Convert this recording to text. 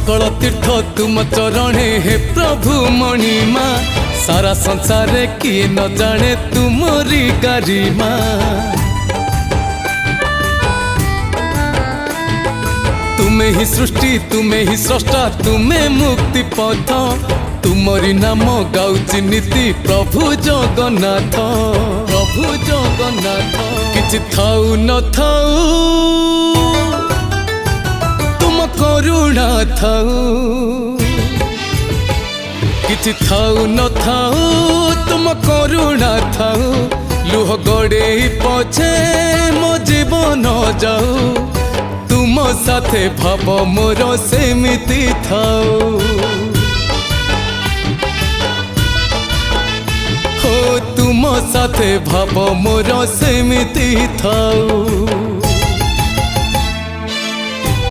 सकल तीर्थ तुम चरणे हे प्रभु मणिमा। सारा संसार किए न जाने तुमरी गरिमा। तुम्हें ही सृष्टि तुम्हें ही स्रष्टा तुम्हें मुक्ति पथ। तुमरी नाम गाउची नीति प्रभु जगन्नाथ। प्रभु जगन्नाथ किछि थाउ न थाउ तुम करुणा थाउ। किछि थाउ न थाउ तुम करुणा थाउ। लुह गड़े पछे मो जीवन जाऊ। तुम साथे भाव मोर सेमिति थाउ। हो तुम साथे भाव मोर सेमिति थाउ।